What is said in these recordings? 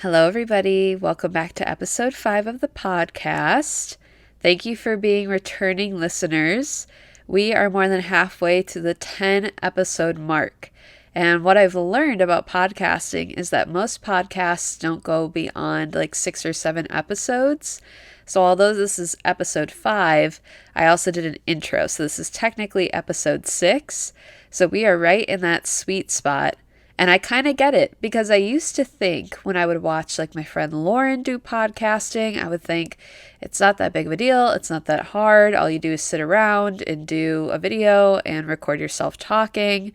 Hello, everybody. Welcome back to episode 5 of the podcast. Thank you for being returning listeners. We are more than halfway to the 10 episode mark. And what I've learned about podcasting is that most podcasts don't go beyond like 6 or 7 episodes. So, although this is episode 5, I also did an intro. So, this is technically episode 6. So, we are right in that sweet spot. And I kind of get it because I used to think when I would watch like my friend Lauren do podcasting, I would think it's not that big of a deal. It's not that hard. All you do is sit around and do a video and record yourself talking.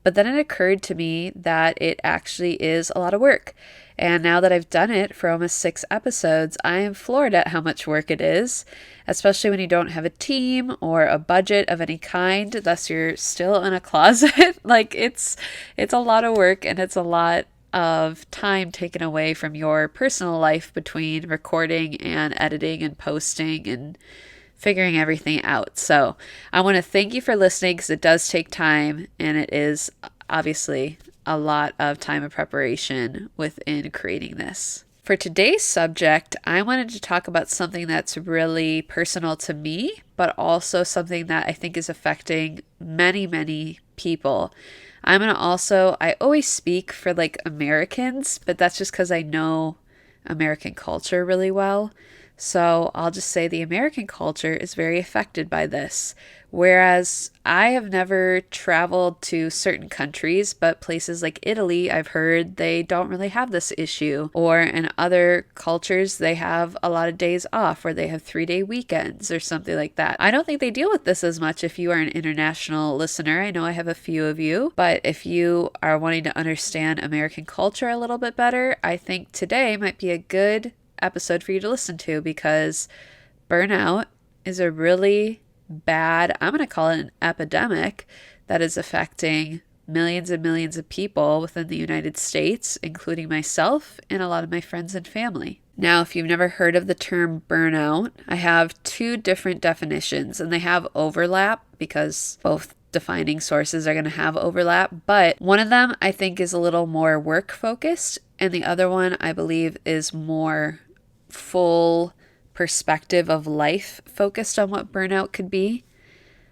But then it occurred to me that it actually is a lot of work. And now that I've done it for almost 6 episodes, I am floored at how much work it is, especially when you don't have a team or a budget of any kind, thus you're still in a closet. Like it's a lot of work and it's a lot of time taken away from your personal life between recording and editing and posting and figuring everything out. So I want to thank you for listening because it does take time and it is obviously a lot of time and preparation within creating this. For today's subject, I wanted to talk about something that's really personal to me, but also something that I think is affecting many, many people. I always speak for like Americans, but that's just because I know American culture really well. So I'll just say the American culture is very affected by this. Whereas I have never traveled to certain countries, but places like Italy, I've heard they don't really have this issue. Or in other cultures, they have a lot of days off or they have 3-day weekends or something like that. I don't think they deal with this as much if you are an international listener. I know I have a few of you, but if you are wanting to understand American culture a little bit better, I think today might be a good episode for you to listen to because burnout is a really bad, I'm going to call it an epidemic that is affecting millions and millions of people within the United States, including myself and a lot of my friends and family. Now, if you've never heard of the term burnout, I have 2 different definitions and they have overlap because both defining sources are going to have overlap, but one of them I think is a little more work focused and the other one I believe is more full perspective of life focused on what burnout could be.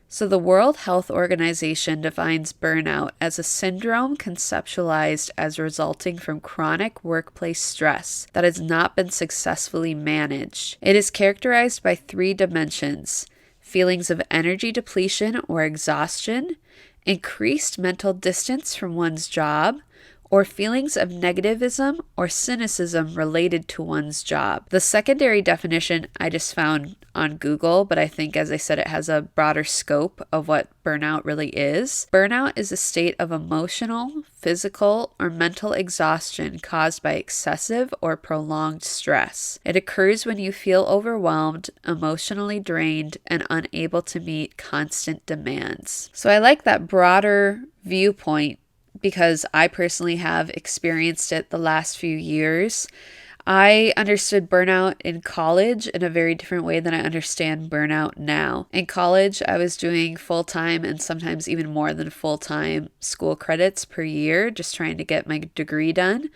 So the World Health Organization defines burnout as a syndrome conceptualized as resulting from chronic workplace stress that has not been successfully managed. It is characterized by 3 dimensions: feelings of energy depletion or exhaustion, increased mental distance from one's job, or feelings of negativism or cynicism related to one's job. The secondary definition I just found on Google, but I think, as I said, it has a broader scope of what burnout really is. Burnout is a state of emotional, physical, or mental exhaustion caused by excessive or prolonged stress. It occurs when you feel overwhelmed, emotionally drained, and unable to meet constant demands. So I like that broader viewpoint because I personally have experienced it the last few years. I understood burnout in college in a very different way than I understand burnout now. In college, I was doing full-time and sometimes even more than full-time school credits per year, just trying to get my degree done.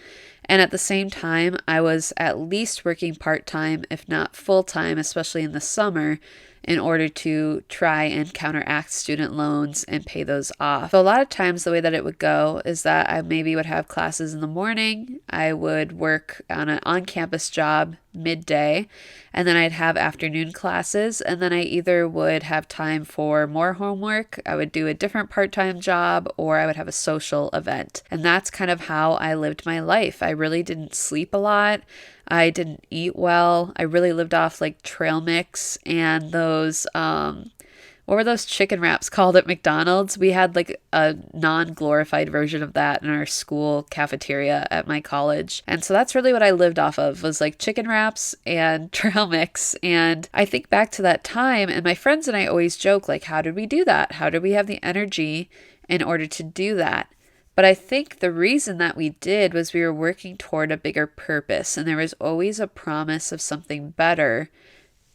And at the same time, I was at least working part-time, if not full-time, especially in the summer, in order to try and counteract student loans and pay those off. So a lot of times the way that it would go is that I maybe would have classes in the morning, I would work on an on-campus job midday, and then I'd have afternoon classes, and then I either would have time for more homework, I would do a different part-time job, or I would have a social event. And that's kind of how I lived my life. I really didn't sleep a lot. I didn't eat well. I really lived off like trail mix and those, what were those chicken wraps called at McDonald's? We had like a non-glorified version of that in our school cafeteria at my college. And so that's really what I lived off of, was like chicken wraps and trail mix. And I think back to that time, and my friends and I always joke, like, how did we do that? How did we have the energy in order to do that? But I think the reason that we did was we were working toward a bigger purpose, and there was always a promise of something better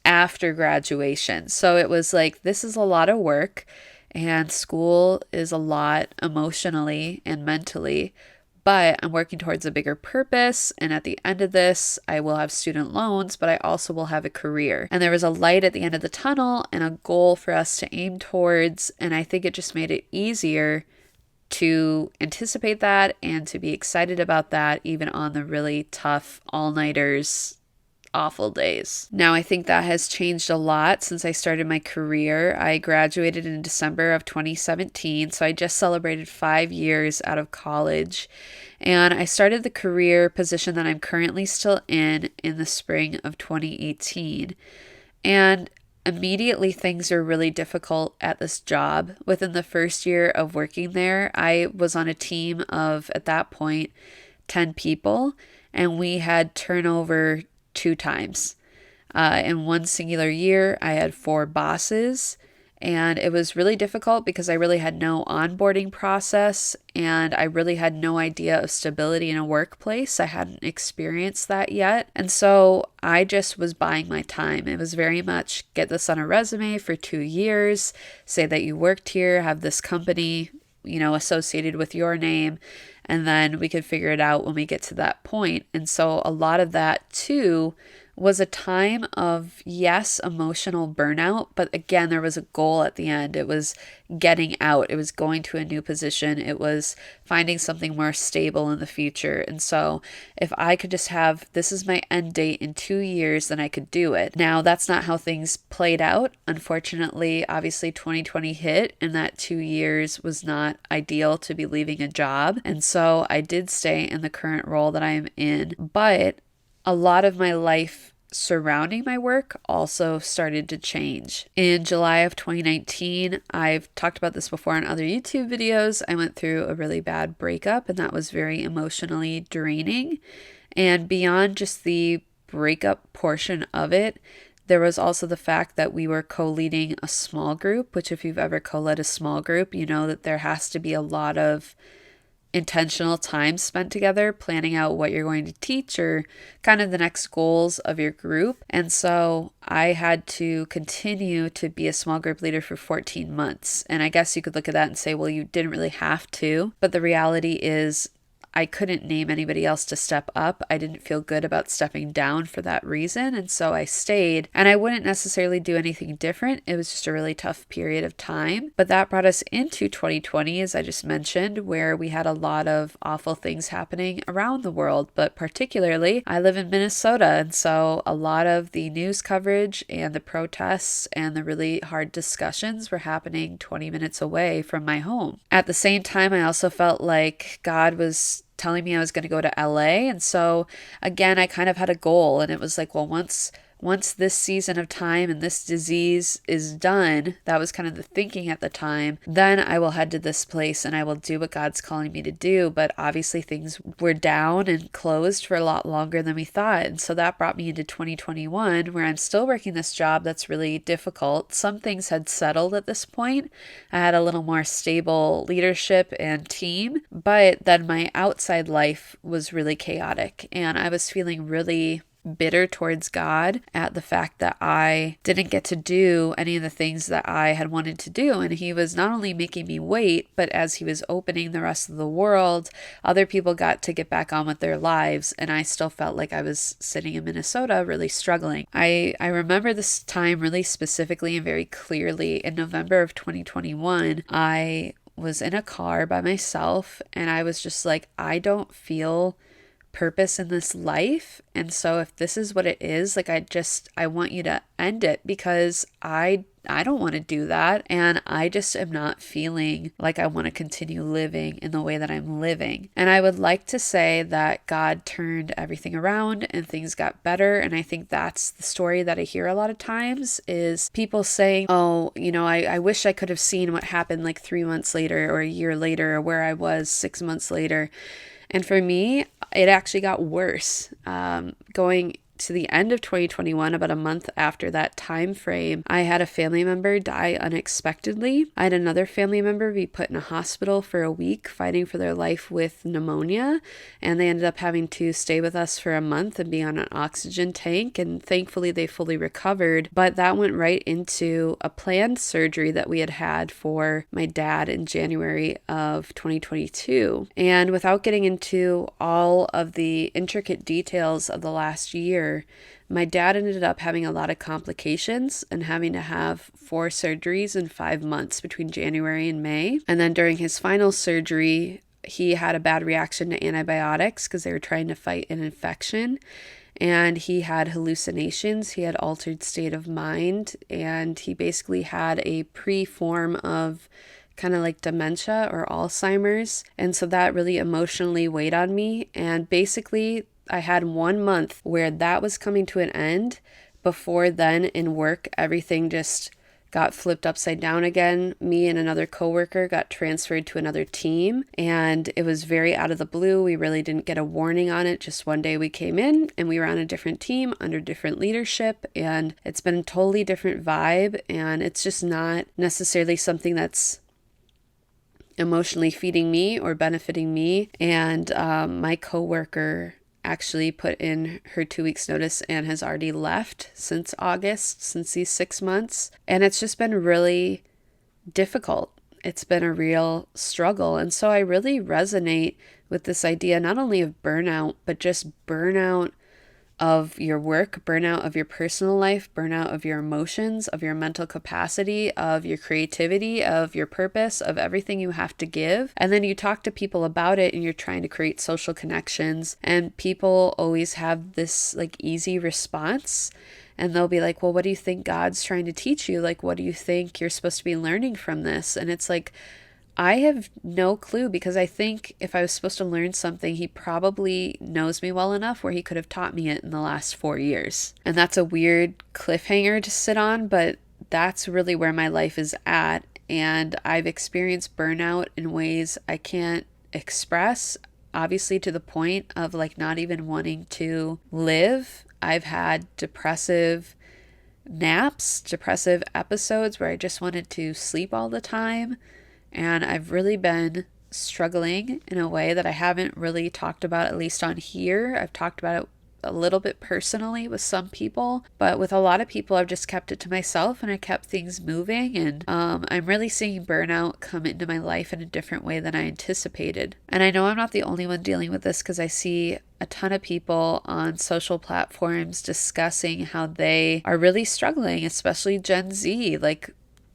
after graduation. So it was like, this is a lot of work, and school is a lot emotionally and mentally, but I'm working towards a bigger purpose. And at the end of this, I will have student loans, but I also will have a career. And there was a light at the end of the tunnel and a goal for us to aim towards. And I think it just made it easier to anticipate that and to be excited about that, even on the really tough all-nighters, awful days. Now, I think that has changed a lot since I started my career. I graduated in December of 2017, so I just celebrated 5 years out of college. And I started the career position that I'm currently still in the spring of 2018. And immediately things are really difficult at this job. Within the first year of working there, I was on a team of, at that point, 10 people, and we had turnover 2 times. In one singular year, I had 4 bosses, and it was really difficult because I really had no onboarding process and I really had no idea of stability in a workplace. I hadn't experienced that yet. And so I just was buying my time. It was very much get this on a resume for 2 years, say that you worked here, have this company, associated with your name, and then we could figure it out when we get to that point. And so a lot of that too was a time of, yes, emotional burnout, but again, there was a goal at the end. It was getting out. It was going to a new position. It was finding something more stable in the future. And so if I could just have, this is my end date in 2 years, then I could do it. Now, that's not how things played out. Unfortunately, obviously 2020 hit and that 2 years was not ideal to be leaving a job. And so I did stay in the current role that I am in, but a lot of my life surrounding my work also started to change. In July of 2019, I've talked about this before on other YouTube videos, I went through a really bad breakup, and that was very emotionally draining. And beyond just the breakup portion of it, there was also the fact that we were co-leading a small group, which if you've ever co-led a small group, you know that there has to be a lot of intentional time spent together planning out what you're going to teach or kind of the next goals of your group. And so I had to continue to be a small group leader for 14 months. And I guess you could look at that and say, well, you didn't really have to. But the reality is I couldn't name anybody else to step up. I didn't feel good about stepping down for that reason. And so I stayed, and I wouldn't necessarily do anything different. It was just a really tough period of time. But that brought us into 2020, as I just mentioned, where we had a lot of awful things happening around the world. But particularly, I live in Minnesota. And so a lot of the news coverage and the protests and the really hard discussions were happening 20 minutes away from my home. At the same time, I also felt like God was telling me I was going to go to LA. And so again, I kind of had a goal, and it was like, well, once this season of time and this disease is done, that was kind of the thinking at the time, then I will head to this place and I will do what God's calling me to do. But obviously things were down and closed for a lot longer than we thought. And so that brought me into 2021, where I'm still working this job that's really difficult. Some things had settled at this point. I had a little more stable leadership and team, but then my outside life was really chaotic, and I was feeling really bitter towards God at the fact that I didn't get to do any of the things that I had wanted to do. And he was not only making me wait, but as he was opening the rest of the world, other people got to get back on with their lives. And I still felt like I was sitting in Minnesota really struggling. I remember this time really specifically and very clearly. In November of 2021, I was in a car by myself, and I was just like, I don't feel purpose in this life. And so if this is what it is, like, I want you to end it, because I don't want to do that. And I just am not feeling like I want to continue living in the way that I'm living. And I would like to say that God turned everything around and things got better. And I think that's the story that I hear a lot of times, is people saying, oh, I wish I could have seen what happened like 3 months later or a year later, or where I was 6 months later. And for me, it actually got worse. Going to the end of 2021, about a month after that time frame, I had a family member die unexpectedly. I had another family member be put in a hospital for a week fighting for their life with pneumonia, and they ended up having to stay with us for a month and be on an oxygen tank, and thankfully they fully recovered. But that went right into a planned surgery that we had for my dad in January of 2022. And without getting into all of the intricate details of the last year, my dad ended up having a lot of complications and having to have 4 surgeries in 5 months between January and May. And then during his final surgery, he had a bad reaction to antibiotics because they were trying to fight an infection. And he had hallucinations, he had altered state of mind, and he basically had a pre-form of kind of like dementia or Alzheimer's. And so that really emotionally weighed on me. And basically, I had 1 month where that was coming to an end. Before then, in work, everything just got flipped upside down again. Me and another coworker got transferred to another team, and it was very out of the blue. We really didn't get a warning on it. Just one day we came in and we were on a different team under different leadership, and it's been a totally different vibe, and it's just not necessarily something that's emotionally feeding me or benefiting me. And my coworker actually put in her 2 weeks notice and has already left since August, since these 6 months. And it's just been really difficult. It's been a real struggle. And so I really resonate with this idea, not only of burnout, but just burnout of your work, burnout of your personal life, burnout of your emotions, of your mental capacity, of your creativity, of your purpose, of everything you have to give. And then you talk to people about it and you're trying to create social connections, and people always have this like easy response. And they'll be like, well, what do you think God's trying to teach you? Like, what do you think you're supposed to be learning from this? And it's like, I have no clue, because I think if I was supposed to learn something, he probably knows me well enough where he could have taught me it in the last 4 years. And that's a weird cliffhanger to sit on, but that's really where my life is at. And I've experienced burnout in ways I can't express, obviously to the point of like not even wanting to live. I've had depressive naps, depressive episodes where I just wanted to sleep all the time. And I've really been struggling in a way that I haven't really talked about, at least on here. I've talked about it a little bit personally with some people, but with a lot of people, I've just kept it to myself and I kept things moving. And I'm really seeing burnout come into my life in a different way than I anticipated. And I know I'm not the only one dealing with this, because I see a ton of people on social platforms discussing how they are really struggling, especially Gen Z. Like,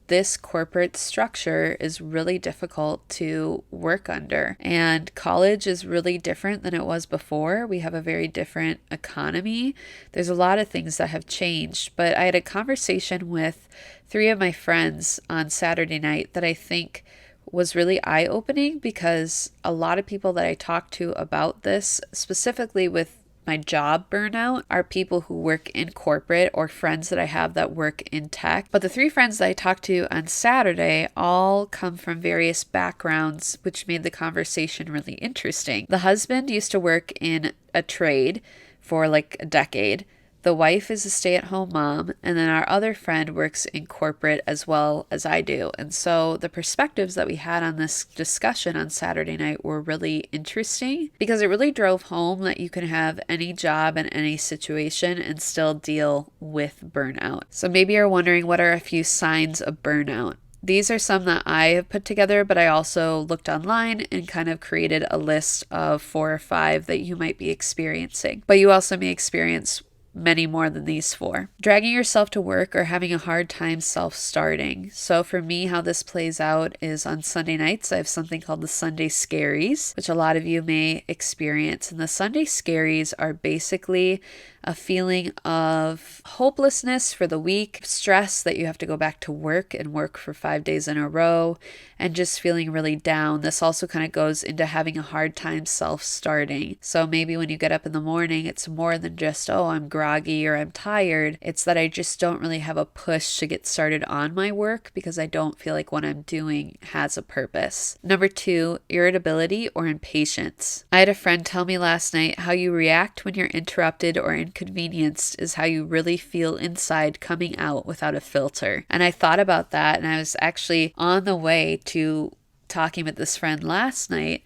this corporate structure is really difficult to work under. And college is really different than it was before. We have a very different economy. There's a lot of things that have changed. But I had a conversation with 3 of my friends on Saturday night that I think was really eye-opening, because a lot of people that I talked to about this, specifically with my job burnout, are people who work in corporate or friends that I have that work in tech. But the 3 friends that I talked to on Saturday all come from various backgrounds, which made the conversation really interesting. The husband used to work in a trade for like a decade. The wife is a stay-at-home mom, and then our other friend works in corporate as well as I do. And so the perspectives that we had on this discussion on Saturday night were really interesting, because it really drove home that you can have any job in any situation and still deal with burnout. So maybe you're wondering, what are a few signs of burnout? These are some that I have put together, but I also looked online and kind of created a list of 4 or 5 that you might be experiencing. But you also may experience many more than these 4. Dragging yourself to work or having a hard time self-starting. So for me, how this plays out is on Sunday nights, I have something called the Sunday Scaries, which a lot of you may experience. And the Sunday Scaries are basically a feeling of hopelessness for the week, stress that you have to go back to work and work for 5 days in a row, and just feeling really down. This also kind of goes into having a hard time self-starting. So maybe when you get up in the morning, it's more than just, oh, I'm groggy groggy or I'm tired. It's that I just don't really have a push to get started on my work because I don't feel like what I'm doing has a purpose. Number 2, irritability or impatience. I had a friend tell me last night how you react when you're interrupted or inconvenienced is how you really feel inside coming out without a filter. And I thought about that, and I was actually on the way to talking with this friend last night.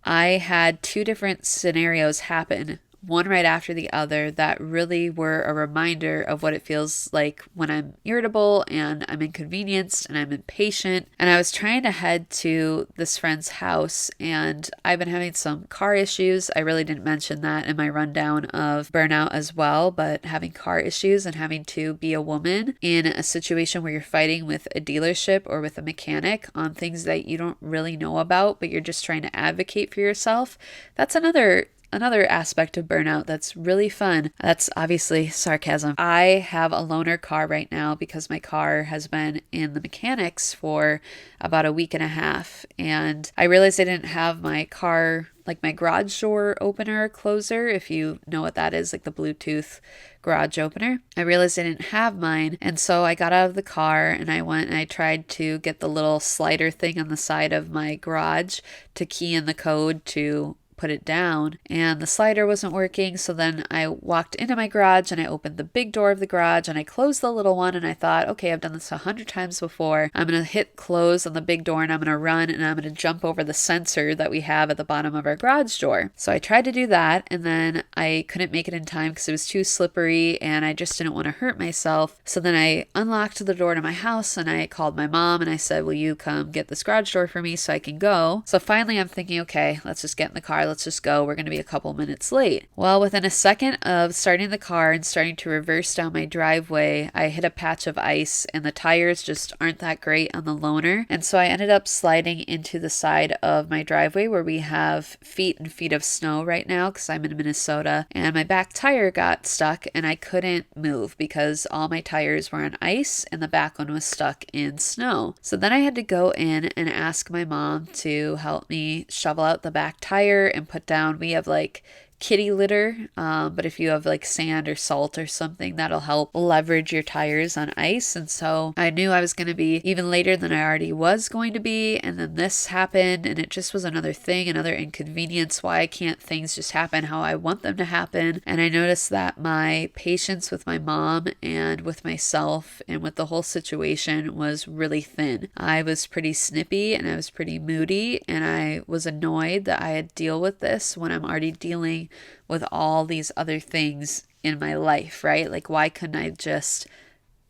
I had 2 different scenarios happen, one right after the other, that really were a reminder of what it feels like when I'm irritable and I'm inconvenienced and I'm impatient. And I was trying to head to this friend's house, and I've been having some car issues. I really didn't mention that in my rundown of burnout as well, but having car issues and having to be a woman in a situation where you're fighting with a dealership or with a mechanic on things that you don't really know about, but you're just trying to advocate for yourself. That's another aspect of burnout that's really fun. That's obviously sarcasm. I have a loaner car right now because my car has been in the mechanics for about a week and a half. And I realized I didn't have my car, like my garage door opener closer, if you know what that is, like the Bluetooth garage opener. I realized I didn't have mine. And so I got out of the car and I went and I tried to get the little slider thing on the side of my garage to key in the code to put it down, and the slider wasn't working. So then I walked into my garage and I opened the big door of the garage and I closed the little one, and I thought, okay, I've done this 100 times before. I'm going to hit close on the big door and I'm going to run and I'm going to jump over the sensor that we have at the bottom of our garage door. So I tried to do that, and then I couldn't make it in time because it was too slippery and I just didn't want to hurt myself. So then I unlocked the door to my house and I called my mom and I said, will you come get this garage door for me so I can go? So finally I'm thinking, okay, let's just get in the car. Let's just go. We're going to be a couple minutes late. Well, within a second of starting the car and starting to reverse down my driveway, I hit a patch of ice and the tires just aren't that great on the loaner. And so I ended up sliding into the side of my driveway where we have feet and feet of snow right now because I'm in Minnesota, and my back tire got stuck and I couldn't move because all my tires were on ice and the back one was stuck in snow. So then I had to go in and ask my mom to help me shovel out the back tire and put down, we have like kitty litter, but if you have like sand or salt or something, that'll help leverage your tires on ice. And so I knew I was going to be even later than I already was going to be, and then this happened, and it just was another thing, another inconvenience. Why can't things just happen how I want them to happen? And I noticed that my patience with my mom and with myself and with the whole situation was really thin. I was pretty snippy and I was pretty moody, and I was annoyed that I had to deal with this when I'm already dealing with all these other things in my life, right? Like, why couldn't I just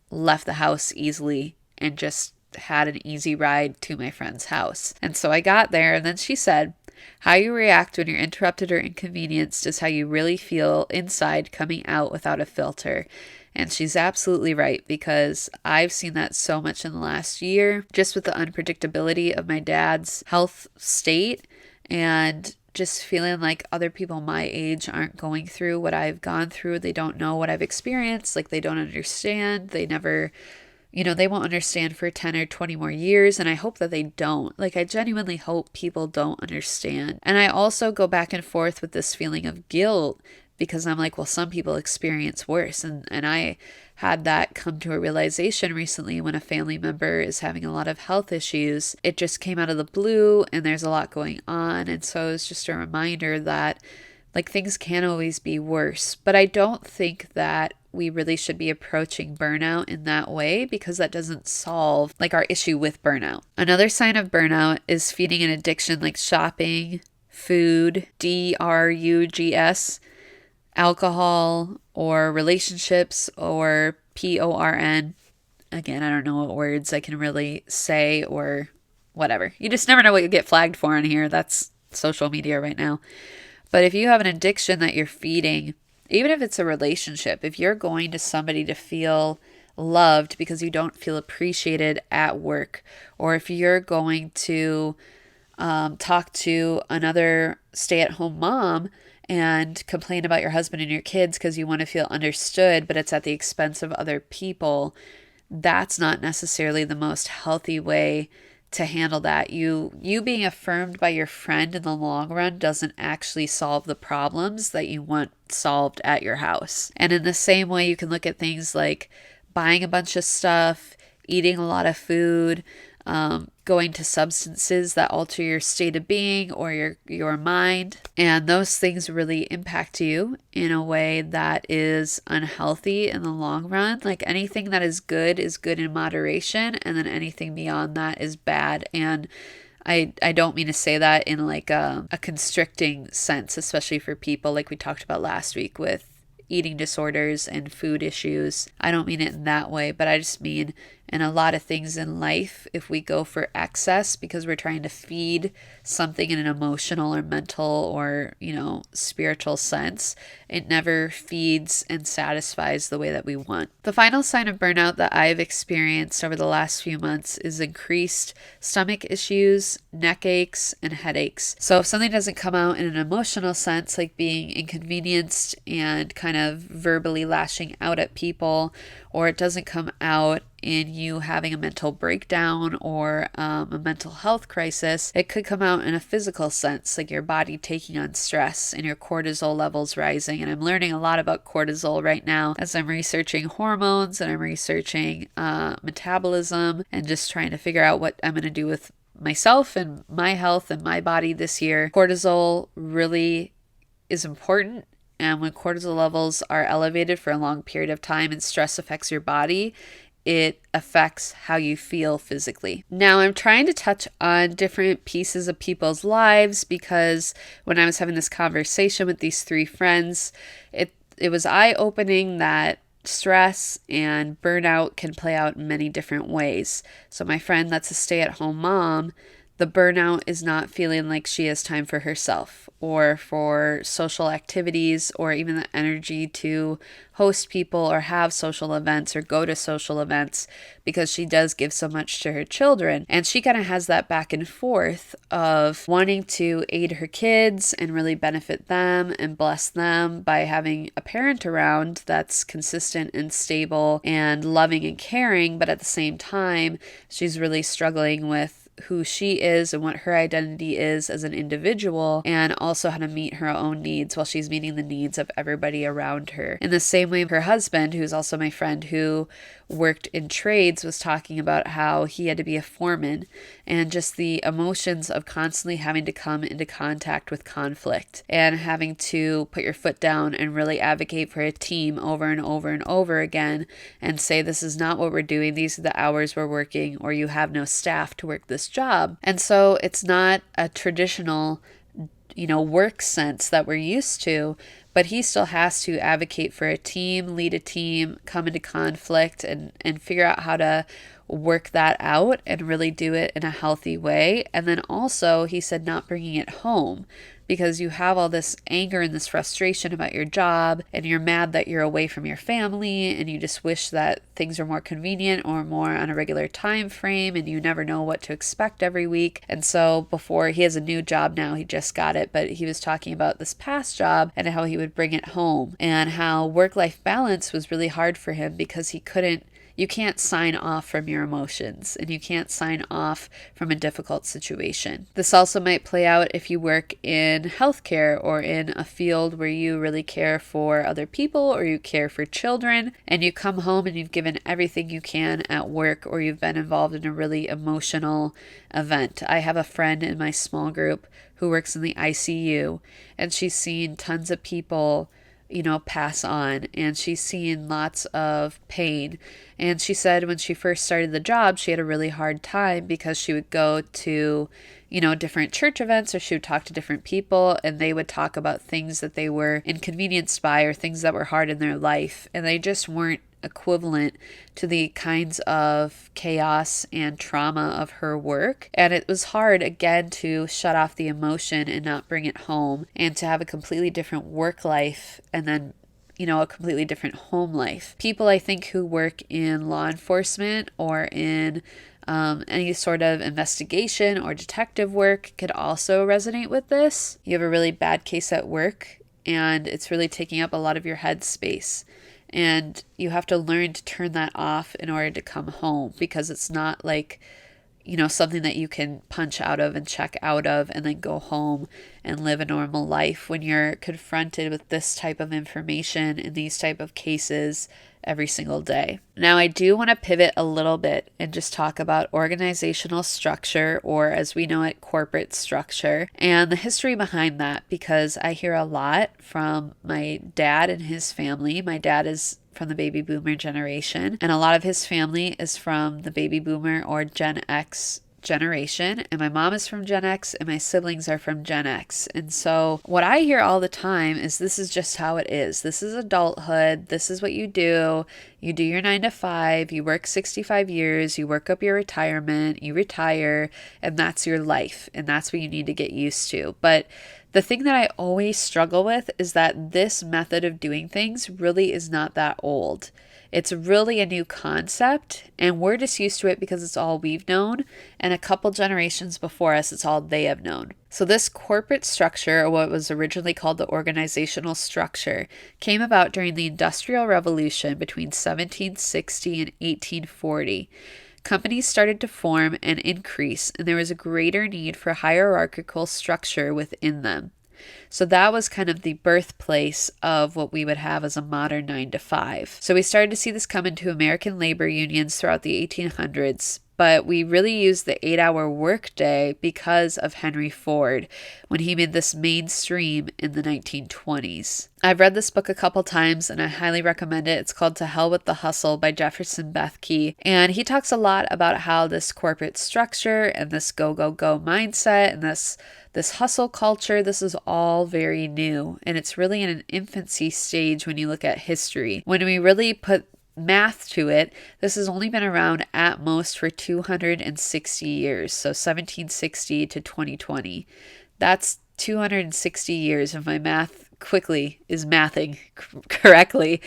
left the house easily and just had an easy ride to my friend's house? And so I got there, and then she said, how you react when you're interrupted or inconvenienced is how you really feel inside coming out without a filter. And she's absolutely right, because I've seen that so much in the last year, just with the unpredictability of my dad's health state and just feeling like other people my age aren't going through what I've gone through. They don't know what I've experienced. Like, they don't understand. They never, they won't understand for 10 or 20 more years. And I hope that they don't. Like, I genuinely hope people don't understand. And I also go back and forth with this feeling of guilt, because I'm like, well, some people experience worse. And I had that come to a realization recently when a family member is having a lot of health issues. It just came out of the blue and there's a lot going on. And so it's just a reminder that like things can always be worse. But I don't think that we really should be approaching burnout in that way, because that doesn't solve like our issue with burnout. Another sign of burnout is feeding an addiction like shopping, food, drugs, alcohol, or relationships, or porn. Again, I don't know what words I can really say or whatever. You just never know what you get flagged for on here. That's social media right now. But if you have an addiction that you're feeding, even if it's a relationship, if you're going to somebody to feel loved because you don't feel appreciated at work, or if you're going to talk to another stay-at-home mom and complain about your husband and your kids because you want to feel understood, but it's at the expense of other people, that's not necessarily the most healthy way to handle that. You being affirmed by your friend in the long run doesn't actually solve the problems that you want solved at your house. And in the same way, you can look at things like buying a bunch of stuff, eating a lot of food, going to substances that alter your state of being or your mind. And those things really impact you in a way that is unhealthy in the long run. Like anything that is good in moderation, and then anything beyond that is bad. And I don't mean to say that in like a constricting sense, especially for people like we talked about last week with eating disorders and food issues. I don't mean it in that way, but I just mean in a lot of things in life, if we go for excess because we're trying to feed something in an emotional or mental or, spiritual sense, it never feeds and satisfies the way that we want. The final sign of burnout that I've experienced over the last few months is increased stomach issues, neck aches, and headaches. So if something doesn't come out in an emotional sense, like being inconvenienced and kind of verbally lashing out at people, or it doesn't come out in you having a mental breakdown or a mental health crisis, it could come out in a physical sense, like your body taking on stress and your cortisol levels rising. And I'm learning a lot about cortisol right now as I'm researching hormones and I'm researching metabolism and just trying to figure out what I'm going to do with myself and my health and my body this year. Cortisol really is important. And when cortisol levels are elevated for a long period of time and stress affects your body, it affects how you feel physically. Now, I'm trying to touch on different pieces of people's lives because when I was having this conversation with these three friends, it was eye-opening that stress and burnout can play out in many different ways. So my friend that's a stay-at-home mom, the burnout is not feeling like she has time for herself or for social activities or even the energy to host people or have social events or go to social events because she does give so much to her children. And she kind of has that back and forth of wanting to aid her kids and really benefit them and bless them by having a parent around that's consistent and stable and loving and caring. But at the same time, she's really struggling with who she is and what her identity is as an individual, and also how to meet her own needs while she's meeting the needs of everybody around her. In the same way, her husband, who's also my friend who worked in trades, was talking about how he had to be a foreman and just the emotions of constantly having to come into contact with conflict and having to put your foot down and really advocate for a team over and over and over again and say, this is not what we're doing, these are the hours we're working, or you have no staff to work this job. And so it's not a traditional work sense that we're used to, but he still has to advocate for a team, lead a team, come into conflict and figure out how to work that out and really do it in a healthy way. And then also, he said, not bringing it home because you have all this anger and this frustration about your job and you're mad that you're away from your family and you just wish that things are more convenient or more on a regular time frame and you never know what to expect every week. And so before, he has a new job now, he just got it, but he was talking about this past job and how he would bring it home and how work-life balance was really hard for him because you can't sign off from your emotions and you can't sign off from a difficult situation. This also might play out if you work in healthcare or in a field where you really care for other people or you care for children and you come home and you've given everything you can at work or you've been involved in a really emotional event. I have a friend in my small group who works in the ICU and she's seen tons of people pass on, and she's seen lots of pain. And she said when she first started the job, she had a really hard time because she would go to, different church events or she would talk to different people and they would talk about things that they were inconvenienced by or things that were hard in their life. And they just weren't equivalent to the kinds of chaos and trauma of her work. And it was hard, again, to shut off the emotion and not bring it home and to have a completely different work life and then a completely different home life. People, I think, who work in law enforcement or in any sort of investigation or detective work could also resonate with this. You have a really bad case at work and it's really taking up a lot of your head space. And you have to learn to turn that off in order to come home because it's not like, something that you can punch out of and check out of and then go home and live a normal life when you're confronted with this type of information in these type of cases every single day. Now, I do want to pivot a little bit and just talk about organizational structure, or as we know it, corporate structure, and the history behind that, because I hear a lot from my dad and his family. My dad is from the baby boomer generation, and a lot of his family is from the baby boomer or Gen X generation, and my mom is from Gen X and my siblings are from Gen X. And so what I hear all the time is this is just how it is. This is adulthood. This is what you do. You do your 9 to 5, you work 65 years, you work up your retirement, you retire, and that's your life. And that's what you need to get used to. But the thing that I always struggle with is that this method of doing things really is not that old. It's really a new concept, and we're just used to it because it's all we've known, and a couple generations before us, it's all they have known. So this corporate structure, or what was originally called the organizational structure, came about during the Industrial Revolution between 1760 and 1840. Companies started to form and increase, and there was a greater need for hierarchical structure within them. So that was kind of the birthplace of what we would have as a modern 9 to 5. So we started to see this come into American labor unions throughout the 1800s, but we really used the 8-hour workday because of Henry Ford when he made this mainstream in the 1920s. I've read this book a couple times and I highly recommend it. It's called To Hell with the Hustle by Jefferson Bethke. And he talks a lot about how this corporate structure and this go, go, go mindset and this hustle culture, this is all very new. And it's really in an infancy stage when you look at history. When we really put math to it, this has only been around at most for 260 years. So 1760 to 2020. That's 260 years if my math quickly is mathing correctly.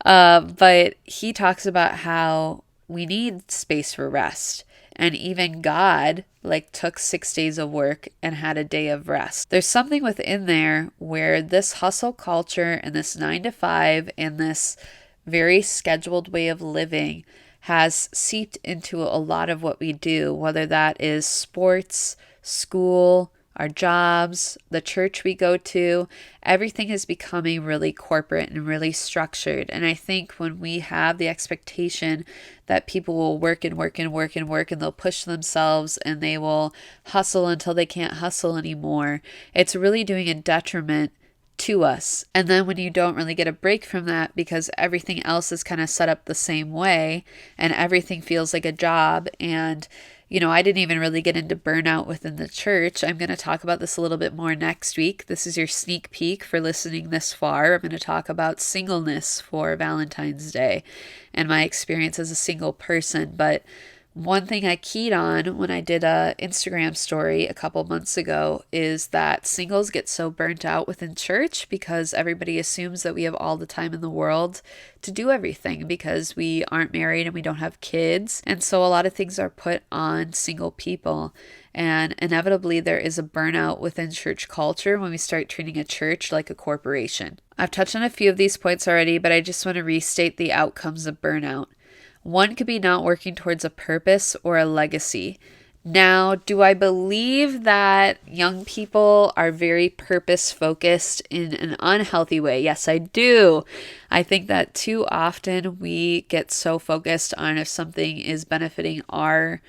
But he talks about how we need space for rest. And even God took 6 days of work and had a day of rest. There's something within there where this hustle culture and this 9 to 5 and this very scheduled way of living has seeped into a lot of what we do, whether that is sports, school, our jobs, the church we go to. Everything is becoming really corporate and really structured. And I think when we have the expectation that people will work and work and work and work and they'll push themselves and they will hustle until they can't hustle anymore, it's really doing a detriment to us. And then when you don't really get a break from that because everything else is kind of set up the same way and everything feels like a job. And I didn't even really get into burnout within the church. I'm going to talk about this a little bit more next week. This is your sneak peek for listening this far. I'm going to talk about singleness for Valentine's Day and my experience as a single person. But one thing I keyed on when I did a Instagram story a couple months ago is that singles get so burnt out within church because everybody assumes that we have all the time in the world to do everything because we aren't married and we don't have kids. And so a lot of things are put on single people. And inevitably there is a burnout within church culture when we start treating a church like a corporation. I've touched on a few of these points already, but I just want to restate the outcomes of burnout. One could be not working towards a purpose or a legacy. Now, do I believe that young people are very purpose-focused in an unhealthy way? Yes, I do. I think that too often we get so focused on if something is benefiting our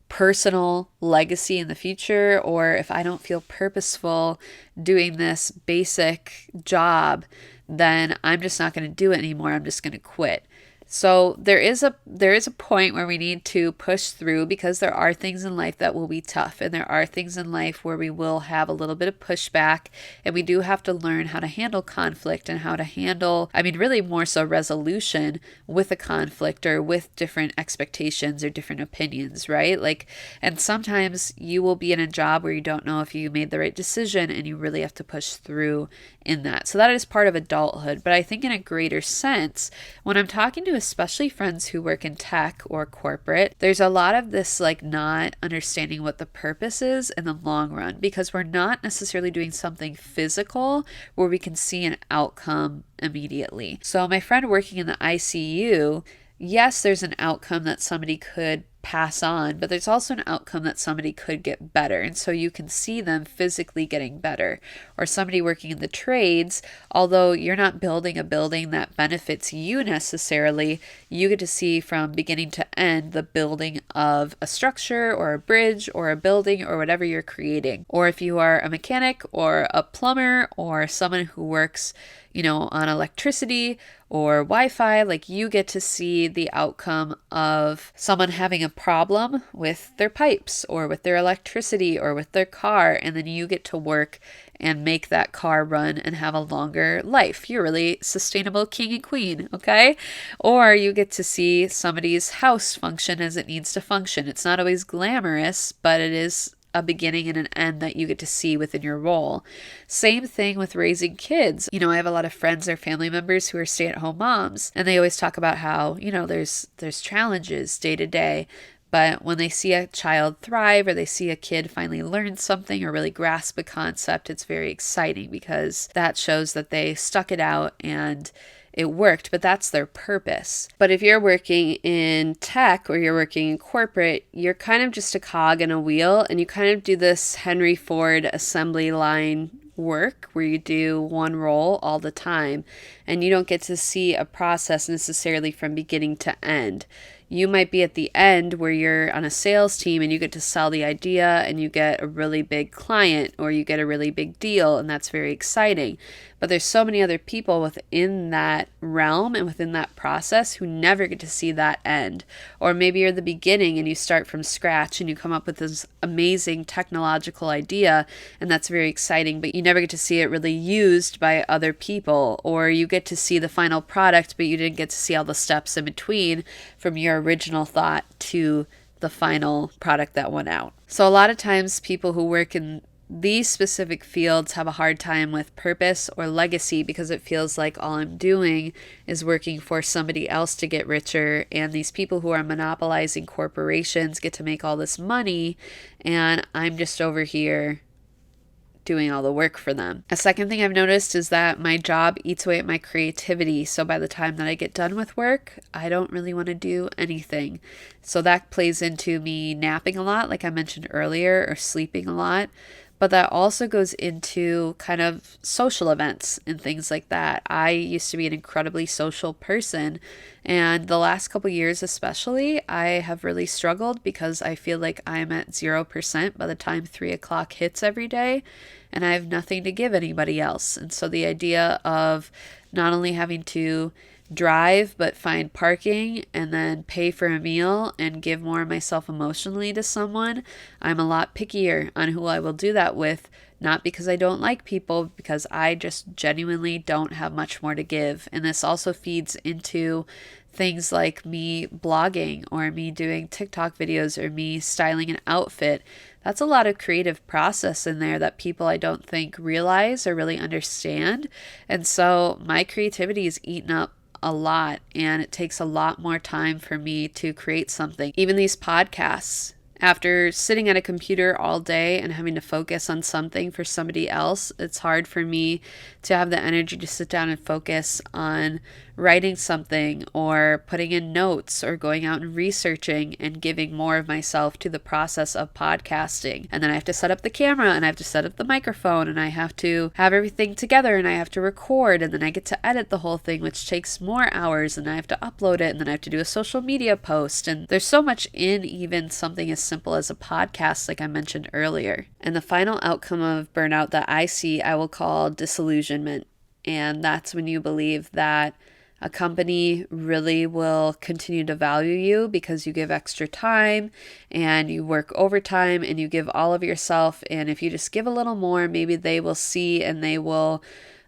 personal legacy in the future, or if I don't feel purposeful doing this basic job, then I'm just not going to do it anymore. I'm just going to quit. So there is a point where we need to push through because there are things in life that will be tough, and there are things in life where we will have a little bit of pushback, and we do have to learn how to handle conflict and how to handle, really more so resolution with a conflict or with different expectations or different opinions, right? And sometimes you will be in a job where you don't know if you made the right decision and you really have to push through in that. So that is part of adulthood. But I think in a greater sense, when I'm talking to especially friends who work in tech or corporate, there's a lot of this not understanding what the purpose is in the long run because we're not necessarily doing something physical where we can see an outcome immediately. So my friend working in the ICU, yes, there's an outcome that somebody could pass on, but there's also an outcome that somebody could get better. And so you can see them physically getting better. Or somebody working in the trades, although you're not building a building that benefits you necessarily, you get to see from beginning to end the building of a structure or a bridge or a building or whatever you're creating. Or if you are a mechanic or a plumber or someone who works, on electricity or Wi-Fi, like you get to see the outcome of someone having a problem with their pipes or with their electricity or with their car, and then you get to work and make that car run and have a longer life. You're really sustainable king and queen, okay? Or you get to see somebody's house function as it needs to function. It's not always glamorous, but it is a beginning and an end that you get to see within your role. Same thing with raising kids. I have a lot of friends or family members who are stay-at-home moms, and they always talk about how, there's challenges day to day. But when they see a child thrive or they see a kid finally learn something or really grasp a concept, it's very exciting because that shows that they stuck it out and it worked, but that's their purpose. But if you're working in tech or you're working in corporate, you're kind of just a cog in a wheel, and you kind of do this Henry Ford assembly line work where you do one role all the time, and you don't get to see a process necessarily from beginning to end. You might be at the end where you're on a sales team and you get to sell the idea and you get a really big client or you get a really big deal, and that's very exciting. But there's so many other people within that realm and within that process who never get to see that end. Or maybe you're the beginning and you start from scratch and you come up with this amazing technological idea, and that's very exciting, but you never get to see it really used by other people. Or you get to see the final product, but you didn't get to see all the steps in between from your original thought to the final product that went out. So a lot of times people who work in these specific fields have a hard time with purpose or legacy because it feels like all I'm doing is working for somebody else to get richer, and these people who are monopolizing corporations get to make all this money, and I'm just over here doing all the work for them. A second thing I've noticed is that my job eats away at my creativity. So by the time that I get done with work, I don't really want to do anything. So that plays into me napping a lot, like I mentioned earlier, or sleeping a lot. But that also goes into kind of social events and things like that. I used to be an incredibly social person, and the last couple years especially, I have really struggled because I feel like I'm at 0% by the time 3 o'clock hits every day, and I have nothing to give anybody else. And so the idea of not only having to drive but find parking and then pay for a meal and give more of myself emotionally to someone, I'm a lot pickier on who I will do that with, not because I don't like people, because I just genuinely don't have much more to give. And this also feeds into things like me blogging or me doing TikTok videos or me styling an outfit. That's a lot of creative process in there that people I don't think realize or really understand. And so my creativity is eaten up a lot, and it takes a lot more time for me to create something. Even these podcasts, after sitting at a computer all day and having to focus on something for somebody else, it's hard for me to have the energy to sit down and focus on writing something or putting in notes or going out and researching and giving more of myself to the process of podcasting. And then I have to set up the camera and I have to set up the microphone and I have to have everything together and I have to record, and then I get to edit the whole thing, which takes more hours, and I have to upload it, and then I have to do a social media post. And there's so much in even something as simple as a podcast, like I mentioned earlier. And the final outcome of burnout that I see, I will call disillusionment. And that's when you believe that a company really will continue to value you because you give extra time and you work overtime and you give all of yourself. And if you just give a little more, maybe they will see and they will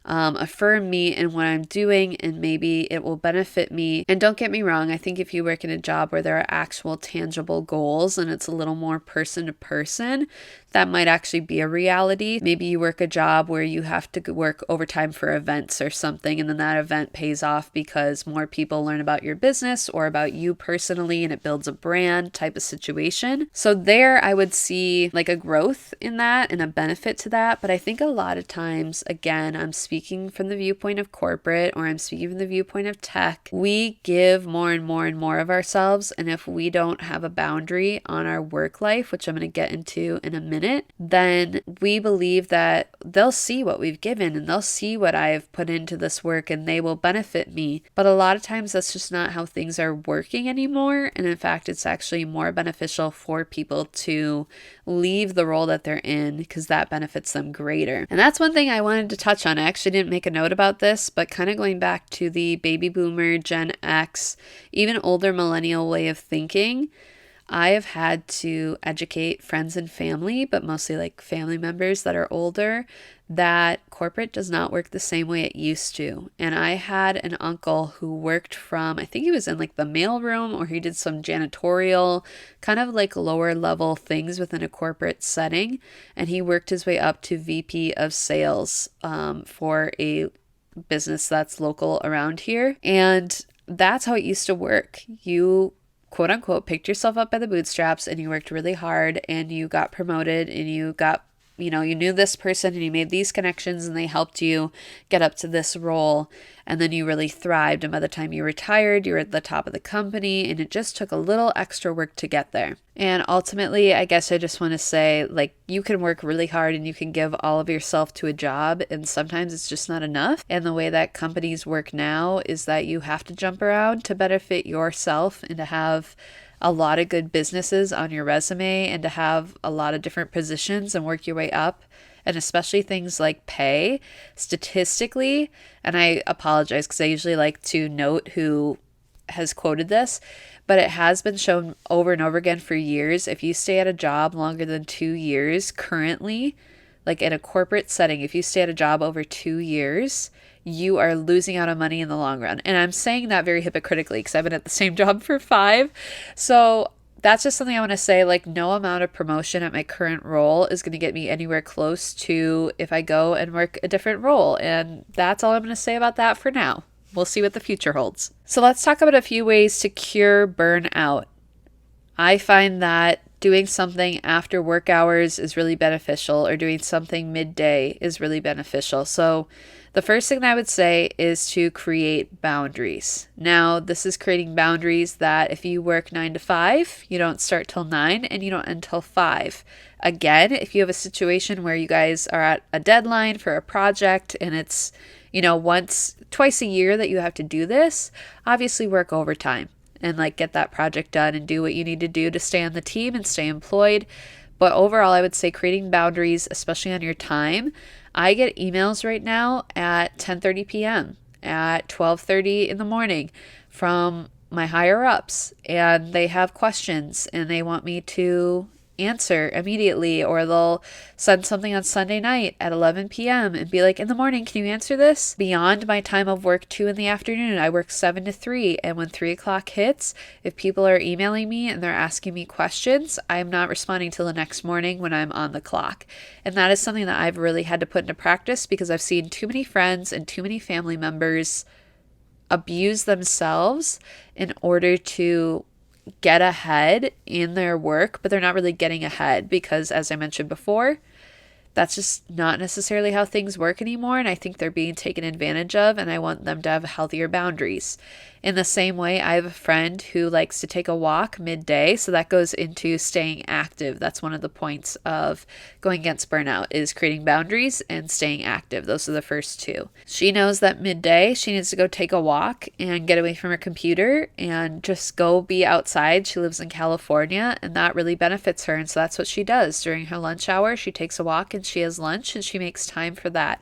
affirm me in what I'm doing, and maybe it will benefit me. And don't get me wrong, I think if you work in a job where there are actual tangible goals and it's a little more person to person, that might actually be a reality. Maybe you work a job where you have to work overtime for events or something, and then that event pays off because more people learn about your business or about you personally, and it builds a brand type of situation. So there I would see like a growth in that and a benefit to that. But I think a lot of times, again, I'm speaking speaking from the viewpoint of corporate or I'm speaking from the viewpoint of tech, we give more and more and more of ourselves. And if we don't have a boundary on our work life, which I'm going to get into in a minute, then we believe that they'll see what we've given and they'll see what I've put into this work and they will benefit me. But a lot of times that's just not how things are working anymore. And in fact, it's actually more beneficial for people to leave the role that they're in because that benefits them greater. And that's one thing I wanted to touch on. I actually didn't make a note about this, but kind of going back to the baby boomer, Gen X, even older millennial way of thinking, I have had to educate friends and family, but mostly like family members that are older, that corporate does not work the same way it used to. And I had an uncle who worked from, I think he was in like the mailroom or he did some janitorial, kind of like lower level things within a corporate setting. And he worked his way up to VP of sales for a business that's local around here. And that's how it used to work. You quote unquote picked yourself up by the bootstraps and you worked really hard and you got promoted and you got, you knew this person and you made these connections and they helped you get up to this role. And then you really thrived. And by the time you retired, you were at the top of the company and it just took a little extra work to get there. And ultimately, I guess I just want to say, like, you can work really hard and you can give all of yourself to a job. And sometimes it's just not enough. And the way that companies work now is that you have to jump around to benefit yourself and to have a lot of good businesses on your resume and to have a lot of different positions and work your way up. And especially things like pay, statistically, and I apologize because I usually like to note who has quoted this, but it has been shown over and over again for years. If you stay at a job longer than 2 years currently, like in a corporate setting, if you stay at a job over 2 years, you are losing out on money in the long run. And I'm saying that very hypocritically because I've been at the same job for 5. So that's just something I want to say, like, no amount of promotion at my current role is going to get me anywhere close to if I go and work a different role. And that's all I'm going to say about that for now. We'll see what the future holds. So let's talk about a few ways to cure burnout. I find that doing something after work hours is really beneficial, or doing something midday is really beneficial. So the first thing I would say is to create boundaries. Now, this is creating boundaries that if you work 9 to 5, you don't start till 9 and you don't end till 5. Again, if you have a situation where you guys are at a deadline for a project and it's, twice a year that you have to do this, obviously work overtime and like get that project done and do what you need to do to stay on the team and stay employed. But overall, I would say creating boundaries, especially on your time. I get emails right now at 10:30 p.m., at 12:30 in the morning from my higher ups, and they have questions and they want me to answer immediately, or they'll send something on Sunday night at 11 p.m. and be like, in the morning, can you answer this? Beyond my time of work 2 in the afternoon, I work 7 to 3. And when 3 o'clock hits, if people are emailing me and they're asking me questions, I'm not responding till the next morning when I'm on the clock. And that is something that I've really had to put into practice because I've seen too many friends and too many family members abuse themselves in order to get ahead in their work, but they're not really getting ahead because, as I mentioned before, that's just not necessarily how things work anymore. And I think they're being taken advantage of, and I want them to have healthier boundaries. In the same way, I have a friend who likes to take a walk midday. So that goes into staying active. That's one of the points of going against burnout, is creating boundaries and staying active. Those are the first 2. She knows that midday she needs to go take a walk and get away from her computer and just go be outside. She lives in California and that really benefits her. And so that's what she does. During her lunch hour, she takes a walk and she has lunch and she makes time for that.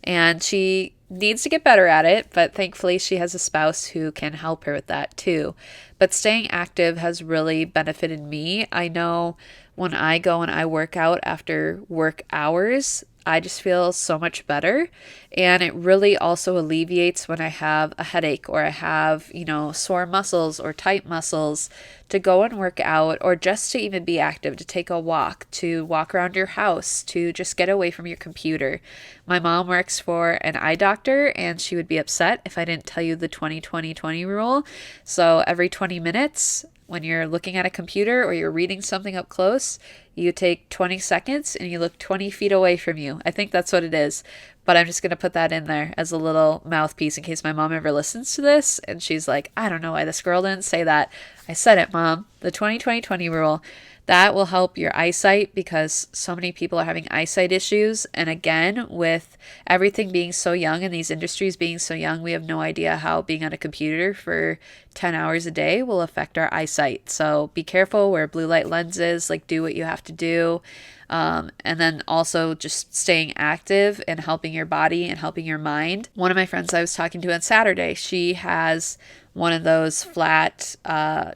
And she needs to get better at it, but thankfully she has a spouse who can help her with that too. But staying active has really benefited me. I know when I go and I work out after work hours, I just feel so much better. And it really also alleviates when I have a headache or I have, sore muscles or tight muscles, to go and work out, or just to even be active, to take a walk, to walk around your house, to just get away from your computer. My mom works for an eye doctor and she would be upset if I didn't tell you the 20-20-20 rule. So every 20 minutes, when you're looking at a computer or you're reading something up close, you take 20 seconds and you look 20 feet away from you. I think that's what it is. But I'm just going to put that in there as a little mouthpiece in case my mom ever listens to this and she's like, I don't know why this girl didn't say that. I said it, Mom. The 20-20-20 rule. That will help your eyesight because so many people are having eyesight issues. And again, with everything being so young and these industries being so young, we have no idea how being on a computer for 10 hours a day will affect our eyesight. So be careful, wear blue light lenses, like do what you have to do. And then also just staying active and helping your body and helping your mind. One of my friends I was talking to on Saturday, she has one of those flat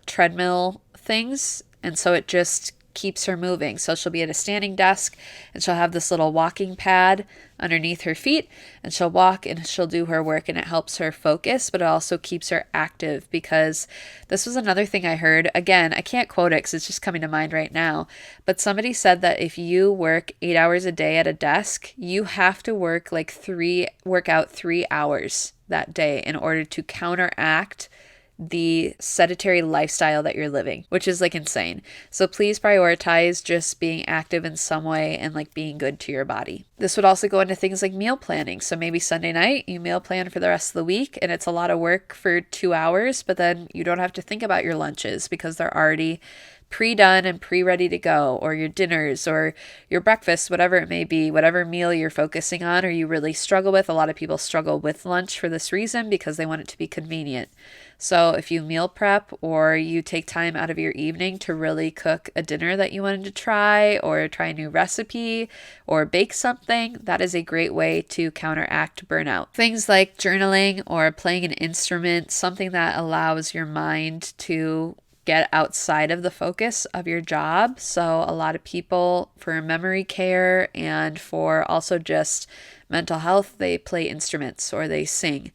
treadmill things. And so it just keeps her moving. So she'll be at a standing desk and she'll have this little walking pad underneath her feet and she'll walk and she'll do her work and it helps her focus, but it also keeps her active because this was another thing I heard. Again, I can't quote it because it's just coming to mind right now, but somebody said that if you work 8 hours a day at a desk, you have to work out 3 hours that day in order to counteract the sedentary lifestyle that you're living, which is like insane. So please prioritize just being active in some way and like being good to your body. This would also go into things like meal planning. So maybe Sunday night you meal plan for the rest of the week and it's a lot of work for 2 hours, but then you don't have to think about your lunches because they're already pre-done and pre-ready to go, or your dinners or your breakfast, whatever it may be, whatever meal you're focusing on or you really struggle with. A lot of people struggle with lunch for this reason because they want it to be convenient. So if you meal prep or you take time out of your evening to really cook a dinner that you wanted to try or try a new recipe or bake something, that is a great way to counteract burnout. Things like journaling or playing an instrument, something that allows your mind to get outside of the focus of your job. So a lot of people for memory care and for also just mental health, they play instruments or they sing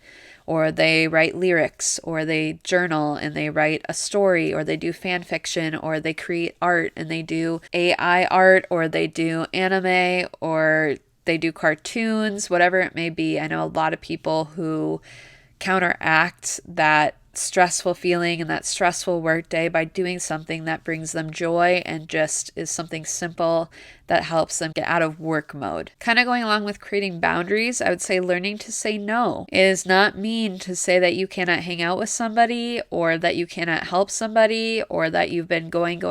or they write lyrics or they journal and they write a story or they do fan fiction or they create art and they do AI art or they do anime or they do cartoons, whatever it may be. I know a lot of people who counteract that stressful feeling and that stressful work day by doing something that brings them joy and just is something simple that helps them get out of work mode. Kind of going along with creating boundaries, I would say learning to say no. It does not mean to say that you cannot hang out with somebody or that you cannot help somebody or that you've been going.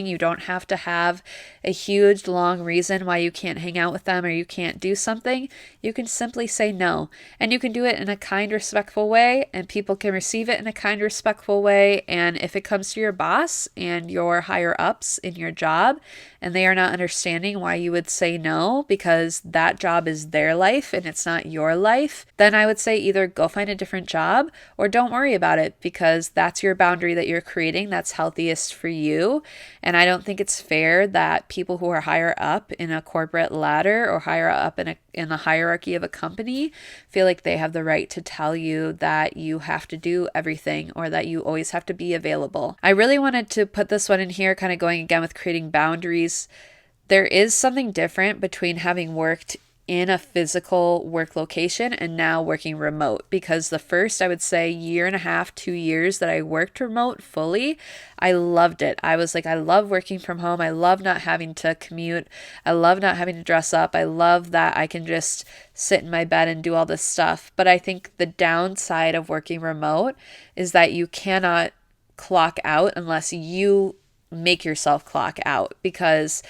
You don't have to have a huge long reason why you can't hang out with them or you can't do something. You can simply say no. And you can do it in a kind, respectful way and people can receive it in a kind, respectful way. And if it comes to your boss and your higher ups in your job and they are not understanding why you would say no because that job is their life and it's not your life, then I would say either go find a different job or don't worry about it because that's your boundary that you're creating that's healthiest for you. And I don't think it's fair that people who are higher up in a corporate ladder or higher up in the hierarchy of a company feel like they have the right to tell you that you have to do everything or that you always have to be available. I really wanted to put this one in here, kind of going again with creating boundaries. There is something different between having worked in a physical work location and now working remote, because the first, I would say, year and a half, 2 years that I worked remote fully, I loved it. I was like, I love working from home. I love not having to commute. I love not having to dress up. I love that I can just sit in my bed and do all this stuff. But I think the downside of working remote is that you cannot clock out unless you make yourself clock out, because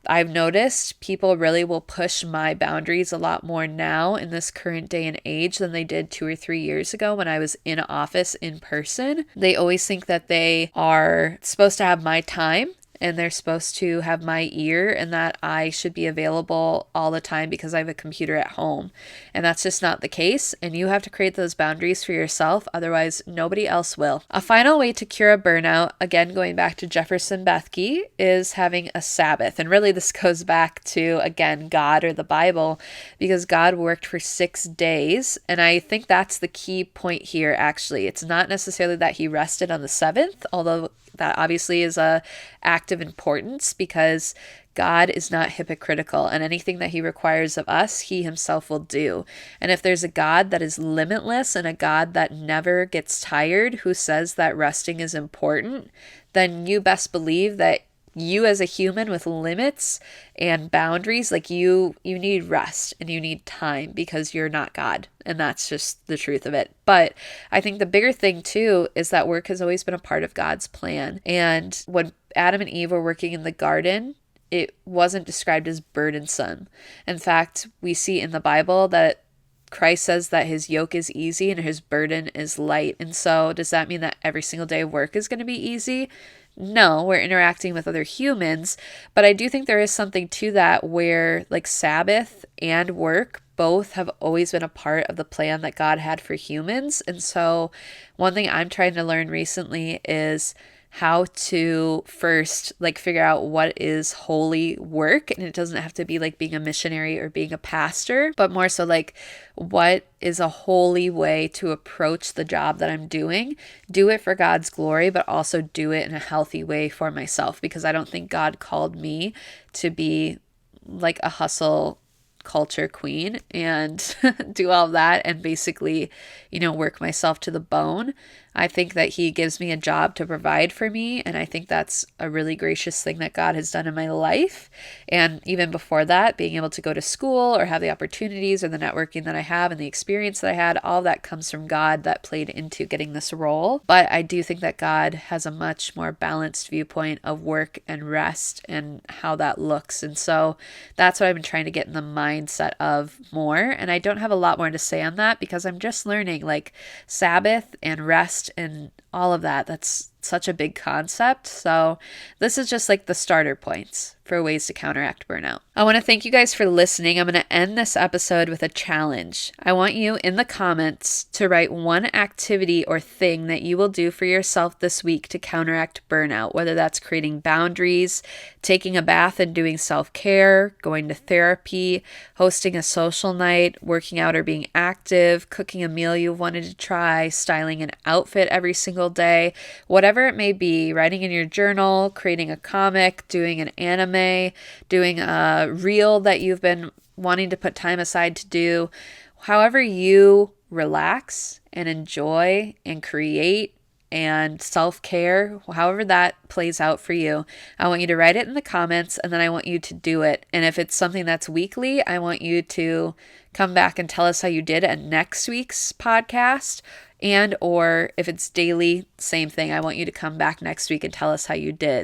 I've noticed people really will push my boundaries a lot more now in this current day and age than they did 2 or 3 years ago when I was in an office in person. They always think that they are supposed to have my time and they're supposed to have my ear and that I should be available all the time because I have a computer at home. And that's just not the case. And you have to create those boundaries for yourself. Otherwise, nobody else will. A final way to cure a burnout, again, going back to Jefferson Bethke, is having a Sabbath. And really this goes back to, again, God or the Bible, because God worked for 6 days. And I think that's the key point here, actually. It's not necessarily that he rested on the 7th, although that obviously is a act of importance because God is not hypocritical, and anything that he requires of us, he himself will do. And if there's a God that is limitless and a God that never gets tired, who says that resting is important, then you best believe that you as a human with limits and boundaries, like you need rest and you need time because you're not God. And that's just the truth of it. But I think the bigger thing too is that work has always been a part of God's plan. And when Adam and Eve were working in the garden, it wasn't described as burdensome. In fact, we see in the Bible that Christ says that his yoke is easy and his burden is light. And so does that mean that every single day of work is going to be easy? No, we're interacting with other humans, but I do think there is something to that where like Sabbath and work both have always been a part of the plan that God had for humans. And so one thing I'm trying to learn recently is how to first like figure out what is holy work. And it doesn't have to be like being a missionary or being a pastor, but more so like what is a holy way to approach the job that I'm doing, do it for God's glory, but also do it in a healthy way for myself, because I don't think God called me to be like a hustle culture queen and do all that and basically, work myself to the bone. I think that he gives me a job to provide for me. And I think that's a really gracious thing that God has done in my life. And even before that, being able to go to school or have the opportunities or the networking that I have and the experience that I had, all that comes from God that played into getting this role. But I do think that God has a much more balanced viewpoint of work and rest and how that looks. And so that's what I've been trying to get in the mindset of more. And I don't have a lot more to say on that because I'm just learning like Sabbath and rest and all of that. That's such a big concept. So this is just like the starter points for ways to counteract burnout. I want to thank you guys for listening. I'm going to end this episode with a challenge. I want you in the comments to write one activity or thing that you will do for yourself this week to counteract burnout, whether that's creating boundaries, taking a bath and doing self-care, going to therapy, hosting a social night, working out or being active, cooking a meal you've wanted to try, styling an outfit every single day, whatever it may be, writing in your journal, creating a comic, doing an anime, doing a reel that you've been wanting to put time aside to do. However you relax and enjoy and create and self-care, however that plays out for you, I want you to write it in the comments and then I want you to do it. And if it's something that's weekly, I want you to come back and tell us how you did at next week's podcast. And or if it's daily, same thing. I want you to come back next week and tell us how you did.